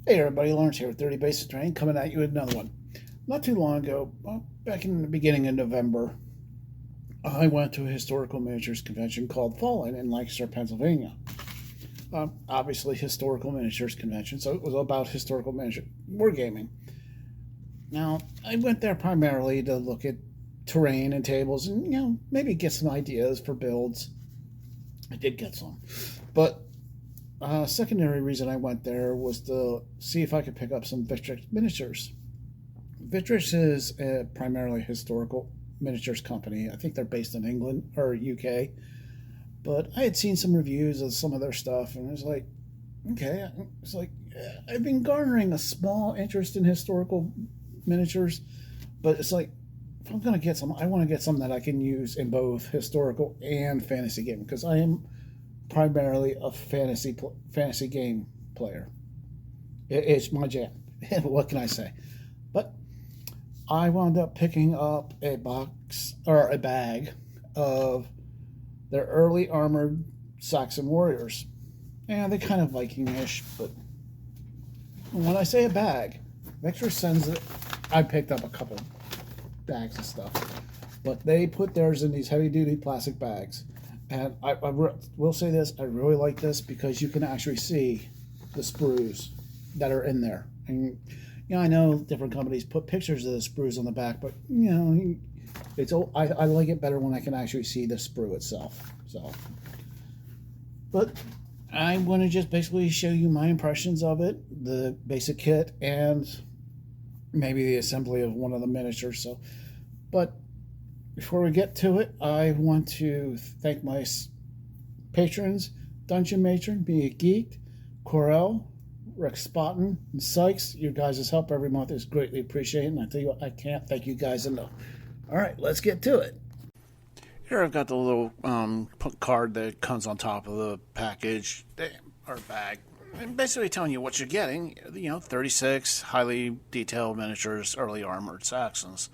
Hey everybody, Lawrence here with 30 Basic Terrain, coming at you with another one. Not too long ago, well, back in the beginning of November, I went to a historical miniatures convention called Fallen in Lancaster, Pennsylvania. Obviously, historical miniatures convention, so it was about historical miniature wargaming. Now, I went there primarily to look at terrain and tables and, maybe get some ideas for builds. I did get some. But secondary reason I went there was to see if I could pick up some Victrix miniatures. Vitrix is a primarily historical miniatures company. I think they're based in England or UK. But I had seen some reviews of some of their stuff, and it was like, okay, it's like I've been garnering a small interest in historical miniatures, but it's like if I'm gonna get some, I want to get some that I can use in both historical and fantasy gaming because I am primarily a fantasy game player. It's my jam. What can I say? But I wound up picking up a box or a bag of their early armored Saxon warriors. Yeah, they kind of Viking-ish, but when I say a bag, Victor sends it. I picked up a couple bags of stuff, but they put theirs in these heavy-duty plastic bags. And I will say this, I really like this because you can actually see the sprues that are in there. And, I know different companies put pictures of the sprues on the back, but, I like it better when I can actually see the sprue itself. So, but I'm going to just basically show you my impressions of it, the basic kit, and maybe the assembly of one of the miniatures. So, but before we get to it, I want to thank my patrons, Dungeon Matron, Be a Geek, Corel, Rick Spotton, and Sykes. Your guys' help every month is greatly appreciated, and I tell you what, I can't thank you guys enough. All right, let's get to it. Here I've got the little card that comes on top of the package or bag, and basically telling you what you're getting. 36 highly detailed miniatures, early armored Saxons,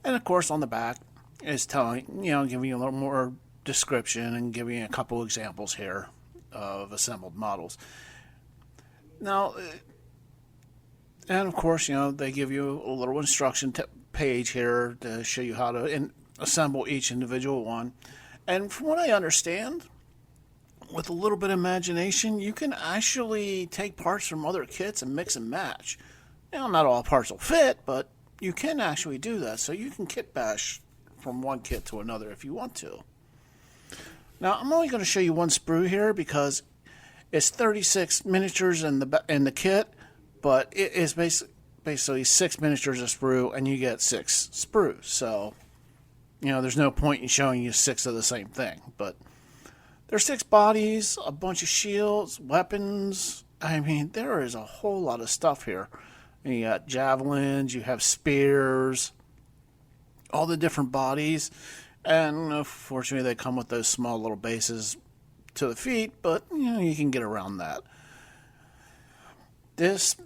and of course on the back is telling, giving you a little more description and giving you a couple examples here of assembled models. Now, and of course, they give you a little instruction page here to show you how to assemble each individual one. And from what I understand, with a little bit of imagination, you can actually take parts from other kits and mix and match. Not all parts will fit, but you can actually do that. So you can kit bash from one kit to another if you want to. Now, I'm only going to show you one sprue here because it's 36 miniatures in the kit, but it is basically 6 miniatures a sprue, and you get 6 sprues. So, there's no point in showing you 6 of the same thing. But there's 6 bodies, a bunch of shields, weapons. I mean, there is a whole lot of stuff here. And you got javelins, you have spears, all the different bodies, and unfortunately they come with those small little bases to the feet, but you can get around that. This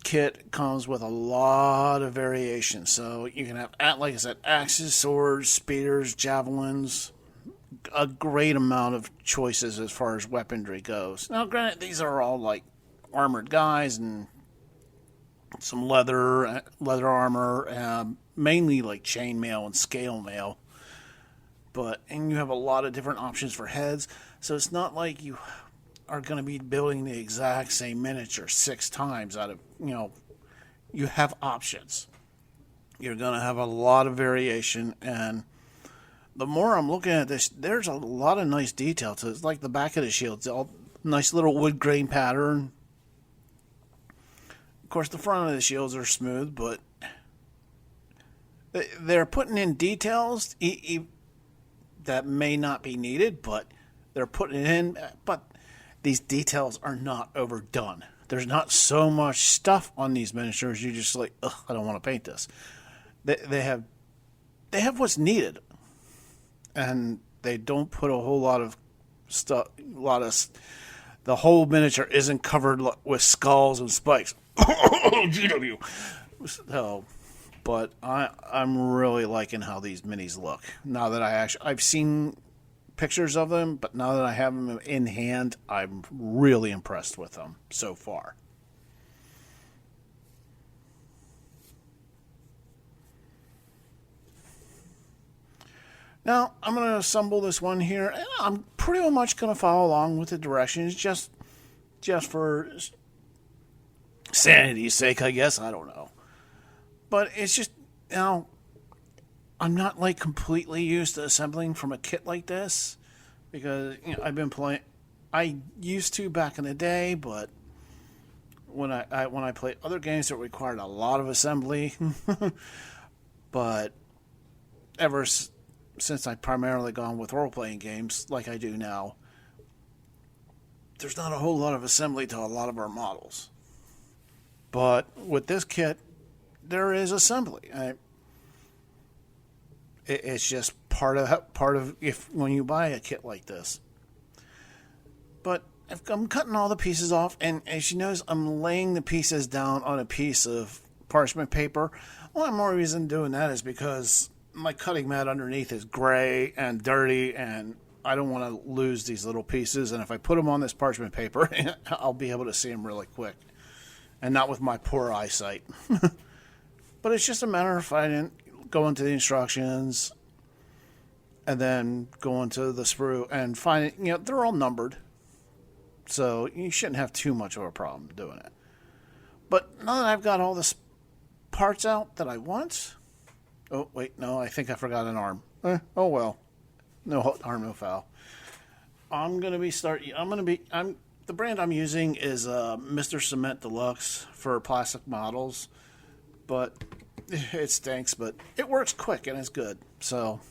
kit comes with a lot of variation, so you can have, like I said, axes, swords, spears, javelins, a great amount of choices as far as weaponry goes. Now granted, these are all like armored guys and some leather armor, mainly like chainmail and scale mail. And you have a lot of different options for heads, so it's not like you are going to be building the exact same miniature 6 times out of, you have options. You're going to have a lot of variation, and the more I'm looking at this, there's a lot of nice detail to it. It's like the back of the shield, it's all nice little wood grain pattern. Of course, the front of the shields are smooth, but they're putting in details that may not be needed, but they're putting it in. But these details are not overdone. There's not so much stuff on these miniatures. You're just like, ugh, I don't want to paint this. They have what's needed, and they don't put a whole lot of stuff. The whole miniature isn't covered with skulls and spikes. GW. So, but I'm really liking how these minis look. Now that I've seen pictures of them, but now that I have them in hand, I'm really impressed with them so far. Now, I'm going to assemble this one here, and I'm pretty much going to follow along with the directions just for sanity's sake, I guess. I don't know. But it's just, I'm not like completely used to assembling from a kit like this because I've been playing. I used to back in the day, but when I played other games that required a lot of assembly, but ever since I've primarily gone with role-playing games like I do now, there's not a whole lot of assembly to a lot of our models. But with this kit, there is assembly. It's just part of if when you buy a kit like this. But I'm cutting all the pieces off, and as you notice, I'm laying the pieces down on a piece of parchment paper. One more reason doing that is because my cutting mat underneath is gray and dirty, and I don't want to lose these little pieces. And if I put them on this parchment paper, I'll be able to see them really quick, and not with my poor eyesight. But it's just a matter of finding, going to the instructions, and then going to the sprue and finding, they're all numbered. So you shouldn't have too much of a problem doing it. But now that I've got all the parts out that I want... Oh, wait, no, I think I forgot an arm. Oh, well. No harm, no foul. The brand I'm using is Mr. Cement Deluxe for plastic models. But it stinks, but it works quick and it's good. So,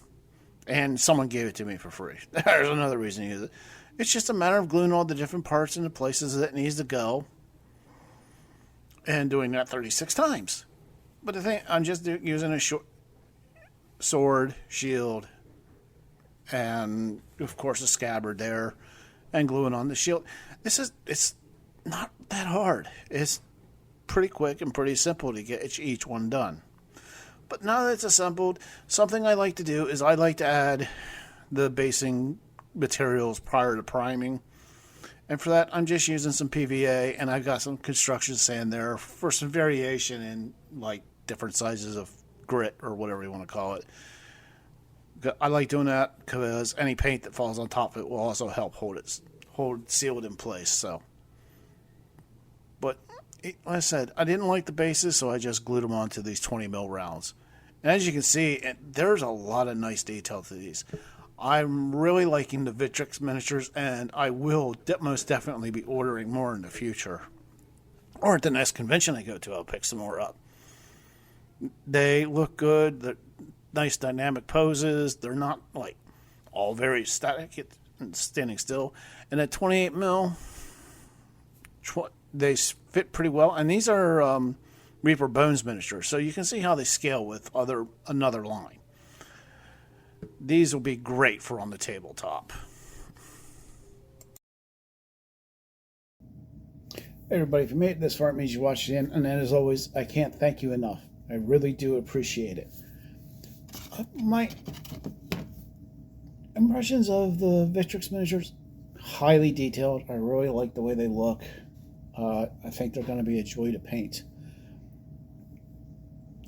and someone gave it to me for free. There's another reason to use it. It's just a matter of gluing all the different parts into places that it needs to go and doing that 36 times. But the thing, I'm just using a short sword, shield, and of course a scabbard there, and gluing on the shield. It's not that hard. It's pretty quick and pretty simple to get each one done. But now that it's assembled, something I like to do is I like to add the basing materials prior to priming. And for that, I'm just using some PVA, and I've got some construction sand there for some variation in like different sizes of grit or whatever you want to call it. I like doing that because any paint that falls on top of it will also help seal it in place. So, but like I said, I didn't like the bases, so I just glued them onto these 20 mil rounds. And as you can see, there's a lot of nice detail to these. I'm really liking the Vitrix miniatures, and I will most definitely be ordering more in the future. Or at the next convention I go to, I'll pick some more up. They look good. They're nice dynamic poses. They're not like all very static and standing still. And at 28 mil, they fit pretty well. And these are Reaper Bones miniatures, so you can see how they scale with another line. These will be great for on the tabletop. Hey everybody, if you made it this far, it means you watched it in. And as always, I can't thank you enough. I really do appreciate it. My impressions of the Victrix miniatures, highly detailed. I really like the way they look. I think they're going to be a joy to paint.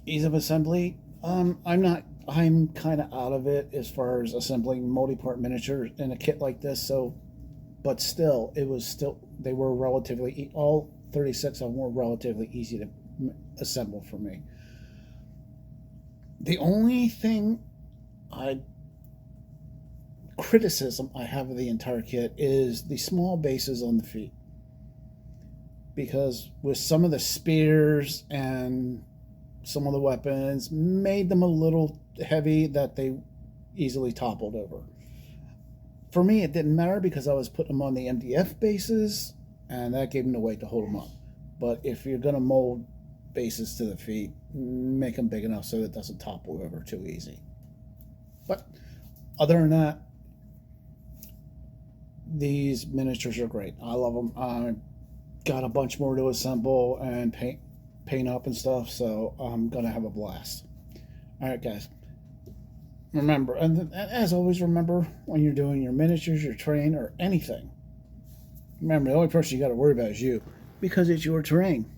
Ease of assembly, I'm kind of out of it as far as assembling multi-part miniatures in a kit like this. So, but still, they were relatively, all 36 of them were relatively easy to assemble for me. The only criticism I have of the entire kit is the small bases on the feet. Because with some of the spears and some of the weapons made them a little heavy that they easily toppled over. For me, it didn't matter because I was putting them on the MDF bases, and that gave them the weight to hold them up. But if you're going to mold bases to the feet, make them big enough so that it doesn't topple over too easy. But other than that, these miniatures are great. I love them. I got a bunch more to assemble and paint up and stuff, so I'm gonna have a blast. All right, guys, remember, and as always, remember when you're doing your miniatures, your terrain, or anything, remember the only person you got to worry about is you, because it's your terrain.